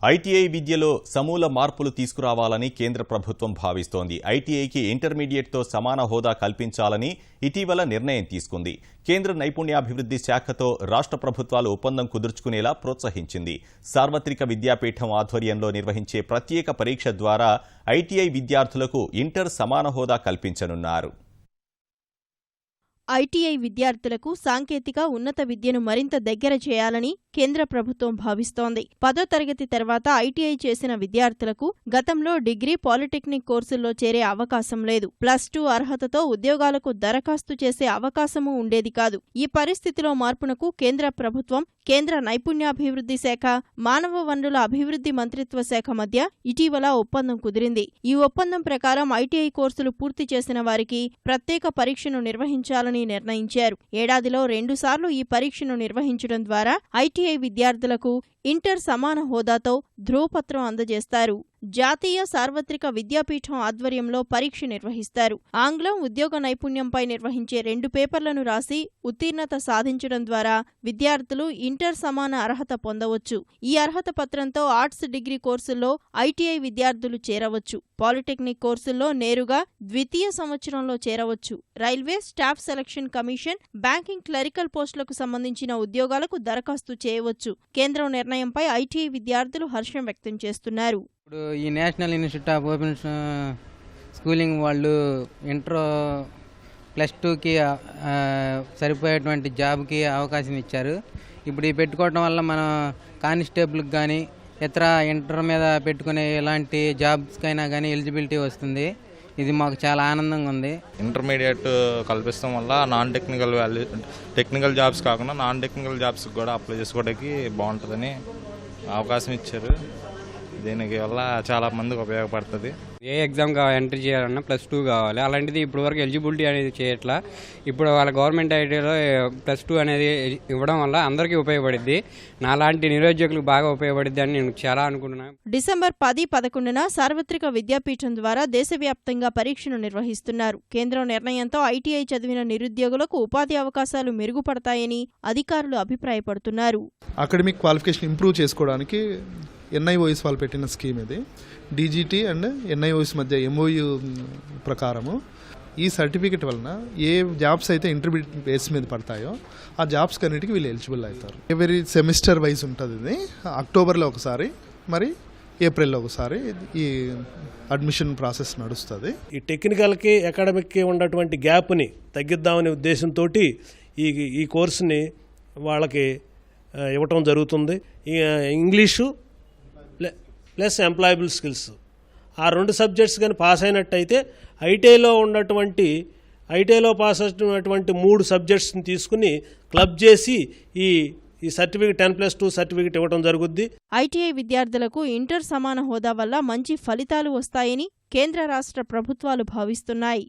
ITI విద్యలో సమూల మార్పులు తీసుకురావాలని కేంద్ర ప్రభుత్వం భావిస్తోంది. ఐటీఐకి ఇంటర్మీడియట్తో సమాన హోదా కల్పించాలని ఇటీవల నిర్ణయం తీసుకుంది. కేంద్ర నైపుణ్యాభివృద్ధి శాఖతో రాష్ట్ర ప్రభుత్వాలు ఒప్పందం కుదుర్చుకునేలా ప్రోత్సహించింది. సార్వత్రిక విద్యాపీఠం ఆధ్వర్యంలో నిర్వహించే ప్రత్యేక పరీక్ష ద్వారా ఐటీఐ విద్యార్థులకు ఇంటర్ సమాన హోదా కల్పించనున్నారు. ఐటీఐ విద్యార్థులకు సాంకేతిక ఉన్నత విద్యను మరింత దగ్గర చేయాలని కేంద్ర ప్రభుత్వం భావిస్తోంది. 10వ తరగతి తర్వాత ఐటీఐ చేసిన విద్యార్థులకు గతంలో డిగ్రీ, పాలిటెక్నిక్ కోర్సుల్లో చేరే అవకాశం లేదు. +2 అర్హతతో ఉద్యోగాలకు దరఖాస్తు చేసే అవకాశమూ ఉండేది కాదు. ఈ పరిస్థితిలో మార్పునకు కేంద్ర ప్రభుత్వం, కేంద్ర నైపుణ్యాభివృద్ధి శాఖ, మానవ వనరుల అభివృద్ధి మంత్రిత్వ శాఖ మధ్య ఇటీవల ఒప్పందం కుదిరింది. ఈ ఒప్పందం ప్రకారం ఐటీఐ కోర్సులు పూర్తి చేసిన వారికి ప్రత్యేక పరీక్షను నిర్వహించాలని నిర్ణయించారు. ఏడాదిలో 2 సార్లు ఈ పరీక్షను నిర్వహించడం ద్వారా ఐటీఐ విద్యార్థులకు ఇంటర్ సమాన హోదాతో ధ్రువపత్రం అందజేస్తారు. జాతీయ సార్వత్రిక విద్యాపీఠం ఆధ్వర్యంలో పరీక్ష నిర్వహిస్తారు. ఆంగ్లం, ఉద్యోగ నైపుణ్యంపై నిర్వహించే 2 పేపర్లను రాసి ఉత్తీర్ణత సాధించడం ద్వారా విద్యార్థులు ఇంటర్ సమాన అర్హత పొందవచ్చు. ఈ అర్హత పత్రంతో ఆర్ట్స్ డిగ్రీ కోర్సుల్లో ఐటీఐ విద్యార్థులు చేరవచ్చు. పాలిటెక్నిక్ కోర్సుల్లో నేరుగా ద్వితీయ సంవత్సరంలో చేరవచ్చు. Railway, staff selection commission, banking, clerical పోస్టులకు సంబంధించిన ఉద్యోగాలకు దరఖాస్తు చేయవచ్చు. కేంద్రం నిర్ణయంపై ఐటీఐ విద్యార్థులు హర్షం వ్యక్తం చేస్తున్నారు. ఇప్పుడు ఈ national institute of open schooling వాళ్ళు ఇంటర్ +2కి సరిపోయేటువంటి జాబ్కి అవకాశం ఇచ్చారు. ఇప్పుడు ఈ పెట్టుకోవడం వల్ల మనం కానిస్టేబుల్కి కానీ ఇతర ఇంటర్ మీద పెట్టుకునే ఇలాంటి జాబ్స్కైనా కానీ ఎలిజిబిలిటీ వస్తుంది. ఇది మాకు చాలా ఆనందంగా ఉంది. ఇంటర్మీడియట్ కల్పిస్తాం వల్ల టెక్నికల్ జాబ్స్ కాకుండా నాన్ టెక్నికల్ జాబ్స్కి కూడా అప్లై చేసుకోవడానికి బాగుంటుందని అవకాశం ఇచ్చారు. దీనికి వల్ల చాలా మందికి ఉపయోగపడుతుంది. ఏ ఎగ్జామ్గా ఎంట్రీ చేయాలన్నా +2 కావాలి. అలాంటిది ఇప్పుడు వరకు ఎలిజిబిలిటీ అనేది చేయట్లా. ఇప్పుడు వాళ్ళ గవర్నమెంట్ ఐటీలో +2 అనేది ఇవ్వడం వల్ల అందరికీ ఉపయోగపడుద్ది. నాలాంటి నిరుద్యోగులకు బాగా ఉపయోగపడుద్ది అని నేను చాలా అనుకుంటున్నాను. డిసెంబర్ 10, 11న సార్వత్రిక విద్యాపీఠం ద్వారా దేశవ్యాప్తంగా పరీక్షను నిర్వహిస్తున్నారు. కేంద్రం నిర్ణయంతో ఐటీఐ చదివిన నిరుద్యోగులకు ఉపాధి అవకాశాలు మెరుగుపడతాయని అధికారులు అభిప్రాయపడుతున్నారు. అకాడమిక్ క్వాలిఫికేషన్ ఇంప్రూవ్ చేసుకోవడానికి ఎన్ఐఓఎస్ వాళ్ళు పెట్టిన స్కీమ్ ఇది. డీజీటీ అండ్ ఎన్ఐఓఎస్ మధ్య ఎంఓయూ ప్రకారము ఈ సర్టిఫికెట్ వలన ఏ జాబ్స్ అయితే ఇంటర్మీడియట్ బేస్ మీద పడతాయో ఆ జాబ్స్ కన్నిటికి వీళ్ళు ఎలిజిబుల్ అవుతారు. ఎవరీ సెమిస్టర్ వైజ్ ఉంటుంది. ఇది అక్టోబర్లో ఒకసారి, మరి ఏప్రిల్లో ఒకసారి ఈ అడ్మిషన్ ప్రాసెస్ నడుస్తుంది. ఈ టెక్నికల్కి అకాడమిక్కి ఉన్నటువంటి గ్యాప్ని తగ్గిద్దామనే ఉద్దేశంతో ఈ కోర్సుని వాళ్ళకి ఇవ్వటం జరుగుతుంది. ఇంగ్లీషు ప్లస్ ఎంప్లాయబుల్ స్కిల్స్, ఆ 2 సబ్జెక్ట్స్ కానీ పాస్ అయినట్టయితే ఐటీఐలో పాస్ అయినటువంటి 3 సబ్జెక్ట్స్ని తీసుకుని క్లబ్ చేసి ఈ సర్టిఫికేట్ 10+2 సర్టిఫికేట్ ఇవ్వడం జరుగుద్ది. ఐటీఐ విద్యార్థులకు ఇంటర్ సమాన హోదా వల్ల మంచి ఫలితాలు వస్తాయని కేంద్ర రాష్ట్ర ప్రభుత్వాలు భావిస్తున్నాయి.